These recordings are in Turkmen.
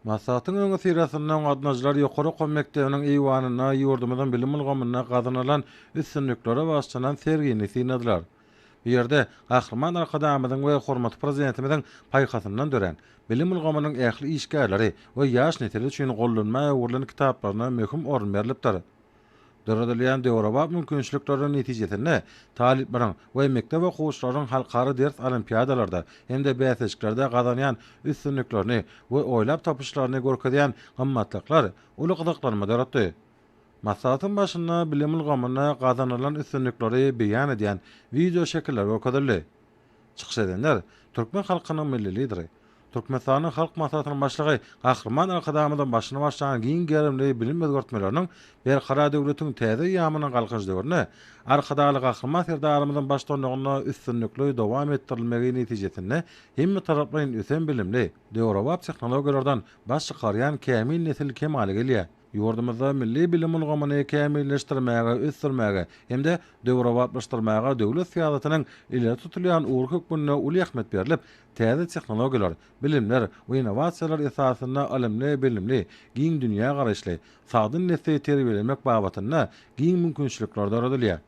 Masatın öňe sirasyndan adnajlar ýokary kom mekdebiniň eýwanyna ýurdumyzyň bilim ulgamyna gazanylan üstünliklere başlanan sergini synadlar. Bu ýerde gahrman arkadamyzyň we hormatly prezidentimiziň paýkasyndan dören bilim ulgamynyň ähli işgärleri we ýaş nesil üçin gollanma uğurlan kitaplaryna möhüm orun berilipdir. Döredilýän döwraba mümkinçilikleriň netijesinde taliplaryň we mektep okuwçylaryň halkara ders olimpiadalarda hem-de bäsejliklerde gazanýan üstünliklerini we oýlap tapyşlaryny görkezýän gymmatlyklar uly gyzyklanma daratdy. Maslahatın başynda bilim ulgamyna gazanylan üstünlikleri beýan edýän video şekiller görkezildi. Çykyş edenler türkmen halkynyň milli lideri Türkmenistanyň halk maslahatynyň başlygy Gahrman Arkadamydan başyna başlanan giň gerimli bilim özgörtmeleriniň berkara döwletiň täze ýamynyň galkynjylygyny arkadaly Gahrman serdarymyzyň başlanmagyna üstünlikli dowam etdirilmegi netijesinde hemme taraplaryň ösen bilimli döwrewap tehnologiýalardan baş çykarýan kämil nesil kemale gelýär. Ýurdumyzda milli bilim ulgamyny kämilleşdirmäge, ösdürmäge hem-de döwrewaplaşdyrmaga döwlet syýasatynyň ileri tutulýan ugur hökmüne uly ähmet berilip, täze tehnologiýalar, bilimler we innovasiýalar esasynda alemli bilimli, giň dünýä garaşly, sagdyn nesli terbiýelemek babatyna giň mümkinçilikler daradylýar.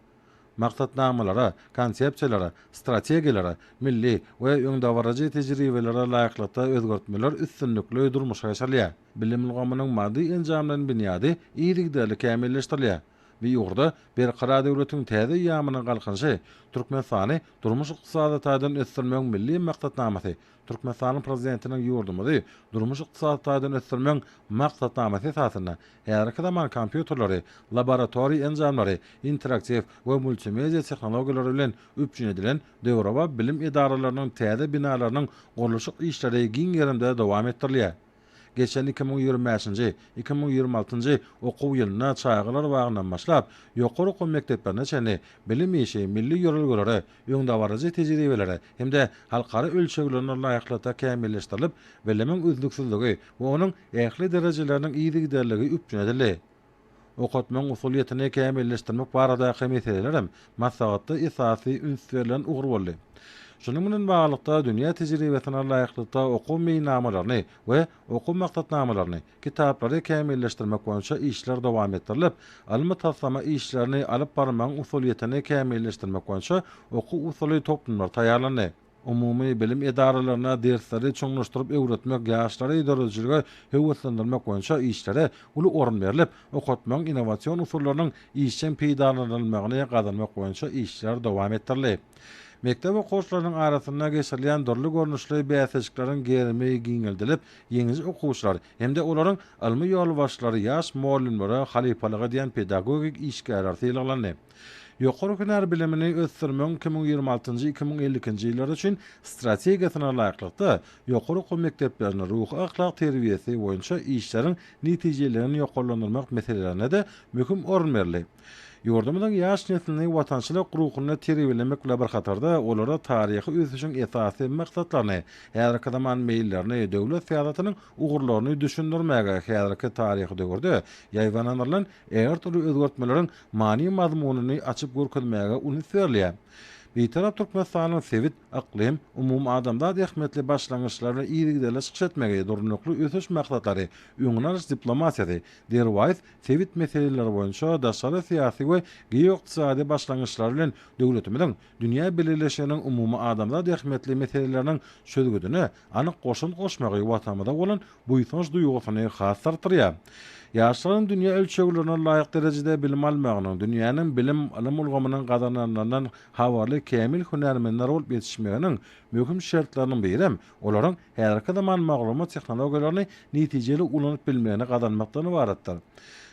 Maksatnamalara, konsepsiyalara, strategiyalara, milli we öňdäwrejy tejribelere laýyklykda özgörtmeler üstünlikli durmuşa ýaşarylýar. Bilim ulgamynyň maddi enjamlarynyň bünyady ýygrikde kämilleşdirilýär. Bu ýurda berkara döwletiň täze ýamynyň galkynjy Türkmenistany durmuş ykdysadydan ösdürmek milli maksatnamasy, Türkmenistanyň prezidentiniň ýurdumyzy durmuş ykdysadydan ösdürmek maksatnamasy esasynda härki zaman kompýuterleri, laboratoriýa enjamlary, interaktiv we multimedia tehnologiýalary bilen üpjün edilen döwrewap bilim edaralarynyň täze binalarynyň gurulşyk işleri giň ýerinde dowam etdirilýär. Geçen 2025-nji 2026-njy okuw ýylyna çaýgylar wagtyndan başlap ýokary okul mekdeplerine çenli bilim işi, milli ýörelgelere, öňdäwrejy tejribeleri hem-de halkara ölçeklerine laýyklykda kämilleşdirilip, bilimiň üzdüksizligi we onuň ähli derejeleriniň ýygrikdeligi üpjün edildi. Okutmaň usuliýetini kämilleşdirmek barada meselelerim maslahatda esasy ünsürlen ugur boldy. Şunun bilen baglykda dünýä tejribesine laýyklykda okuw meýnamalaryny we okuw maksatnamalaryny, kitaplary kämilleşdirmek boýunça işler dowam etdirilip, almy taslama işlerini alyp barmaň usuliýetini kämilleşdirmek boýunça okuw usuly toplanmalar taýýarlandy. Umumy bilim edaralaryna dersleri çoňlaşdyryp öwretmek, ýaşlary idarejiligi höwetlendirmek boýunça işlere uly orun berilip, okutmaň innowasiýon usullarynyň işçiň peýdalanmagyny gazanmak boýunça işler dowam etdirildi. Mektep okuwçylarynyň arasynda geçirilýän dörli görnüşli bäsejliklaryň gerimi giňeldilip, ýeňi okuwçylar hem-de olaryň almy ýolbaşçylary ýaş muallimlere halipalyga diýen pedagogik işgärler syýlandy. Ýokary hüner bilimini ösdürmek 2026-njy 2050-nji ýyllar üçin strategiýasyna laýyklykda ýokary okuw mekdeplerine ruh ahlak terbiýesi boýunça işleriň netijelerini ýokarlandyrmak meselelerine de möhüm orun berildi. Ýurdumyzyň ýaş neslini watançylyk ruhuny terbiýelemek bilen birhatarda olara taryhy ösüşiň esasy maksatlaryny, härki zaman meýillerini, döwlet syýasatynyň ugurlaryny düşündirmäge härki taryhy döwürde ýaýwananylan her türlü özgörtmeleriň many mazmunyny açyp görkezmäge uny söýleýär. Beýtarap Türkmenistanyň sewit, aklim, umum adamda ähmetli başlangyçlaryny ýygrikde çykyş etmegi, durunlukly ösüş maksatlary, öňüňarys diplomasiýasy, derwäs sewit meseleleri boýunça daşary syýasy we geoiqtisady başlangyçlary bilen döwletimiziň dünýä birleşiginiň umumy adamda ähmetli meseleleriniň çözgüdüni anyk goşun goşmagy watamyda bolan buýsanç duýgusyny has artyrýar. Ýaşlaryň dünýä ölçeklerine laýyk derejede bilim almagynyň, dünýäniň bilim alim ulgamynyň gazananlaryndan habarly kämil hünermenler bolup ýetişmeginiň möhüm şertlarynyň biri olaryň härki zaman maglumat tehnologiýalaryny netijeli ulanyp bilmegini gazanmakdan ibaratdyr.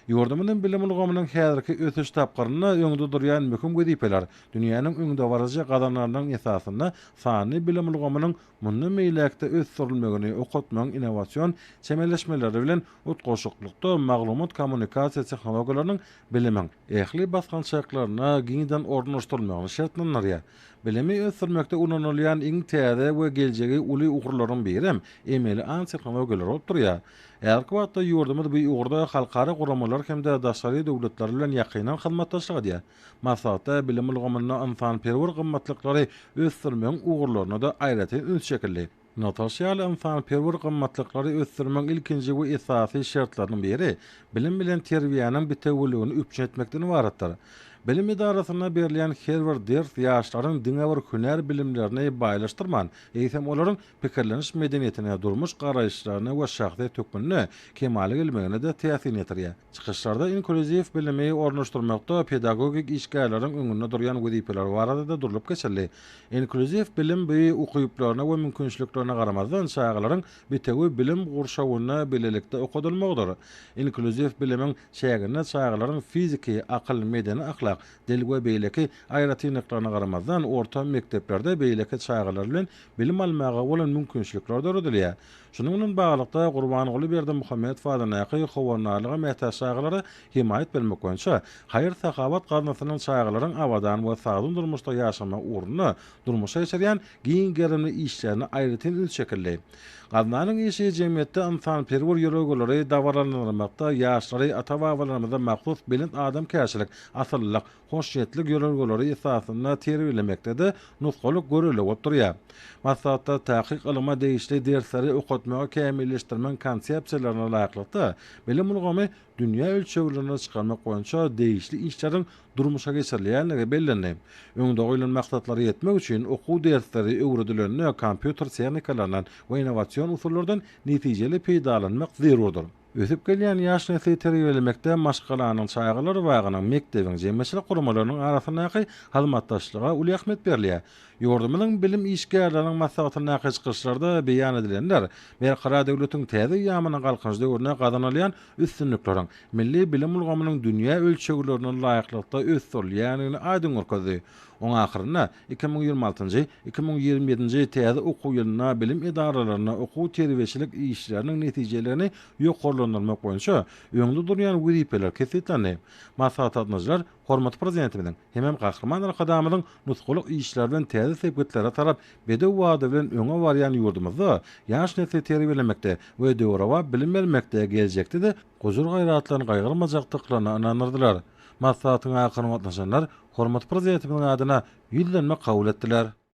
Ýurdumyň bilim ulgamynyň häzirki ösüş tapgyryna öňde durýan möhüm gezipeler, dünýäniň öňdäwrejy gazananlarynyň esasynda sany bilim ulgamynyň mundan meýlekde ösdürilmegini, okutmaň innowasiýon çemelleşmeleri bilen utgoşuklukda maglumat kommunikasiýa tehnologiýalarynyň bilimiň ähli basgançyklaryna giňden ornaşdyrylmagyny şertlenýär. Bilimi ösdürmekde ulanylýan iň täze we geljegi uly ugurlaryň biri emeli an tehnologiýalar bolup durýar. Härki wagtda ýurdumyz bu ugurda halkara guramalar hem-de daşary döwletler bilen ýakynan hyzmatdaşlyk edýär. Maksatda bilim ulgamynyň anfanperwer gymmatlyklary ösdürmeň ugurlaryna da aýratyn üns şekilli. Notasyal insan perwer gymmatlyklary ösdürmek ilkinji we esasy şartlarynyň biri bilim bilen terbiýanyň bitewligini üpçün etmekden ibaratdyr. Bilim idarasyna berilen her bir ders ýaşlaryň diňe bir hüner bilimlerini baýlaşdyrman, eýsem olaryň pikirleniş medeniýetine, durmuş garaýşlaryna we şahsy tökmünine kemaly gelmegine de täsir etirýär. Çykyşlarda inkluziw bilimi ornaşdyrmakda pedagogik işgärleriň öňünde durýan wezipeler barada da durulyp geçerli. Inkluziw bilim bu okuyuplaryna we mümkinçiliklerine garamazdan şaýagylaryň bitewi bilim gurşawyna bilelikde okudylmagdyr. Inkluziw bilimiň şäherine şaýagylaryň fiziki, akyl, medeni, ahlak, dil we beýleki aýratynlyklaryna garamazdan orta mekteplerde beýleki şaýagylar bilen bilim almaga bolan mümkinçilikler döredilýär. Şunuň bilen baglanykda Gurbanyguly Berdimuhammed Fadanaky howanalyga mätäş şaýaglary himayet bermek boýunça haýır sahawat garnasynyň şaýaglaryň awadan we sagdyn durmuşda ýaşama uğruna durmuşa geçirýän giň gerimli işlerini aýratyn ölçekli. Gadnanyň işi jemgyýetde insan perwer ýöregleri dawaranmakda ýaşlary ata-babalarymyzda mahsus bilen adam käşilik, asyllyk, hoşyetlik ýöregleri esasyna terbiýelemekde de nusgalyk göreli oturýar. Maksatda tahqiq ilyma değişli dersleri okutmaga kämilleşdirmen konsepsiýalaryna laýyklykda bilim ulgamy dünýä ölçeglerine çykarmak boýunça değişli işleriň durmuşa geçirilýänligi bellenip, öňde goýulan maksatlary ýetmek üçin okuw dersleri öwredilenine kompýuter tehnikalarynyň we innovasiýon usullardan netijeli peýdalanmak zerurdyr. Ösüp gelýän ýaş nesli terbiýelemekde maşgalanyň şaýagylary wagynyň mekdebiň jemgyýetçilik gurumalarynyň arasyndaky halmatdaşlyga uly ähmiýet berilýär. Ýurdumyň bilim işgärläriniň maslahatyna çykyşlarda beýan edilenler, Merkara döwletiň täze ýamynyň galkynjy döwrüne gazanylýan üstünlikleriň milli bilim ulgamynyň dünýä ölçeglerine laýyklykda ösdürilýänini aýdyn görkezdi. Oň ahyryna 2026-njy 2027-nji täze okuw ýylyna bilim idaralaryna okuw terbiýeçilik işleriniň netijelerini ýokarlandyrmak boýunça öňde durýan wezipeler kesitlenip, maslahat atnajar hormat prezidentimiň hemem gahrman arkadamynyň nusgalyk işler bilen täze sebäpleri tarap bedew wada bilen öňe barýan ýurdumyzda ýaş nesli terbiýelemekde we döwrawa bilim bermekde geljekde de gojur gaýratlaryny gaýgyrmajakdyklaryna inanyrdylar. Maslahatyň akyryny atnaşanlar hormat prezidentimiň adyna ýüzlenme kabul etdiler.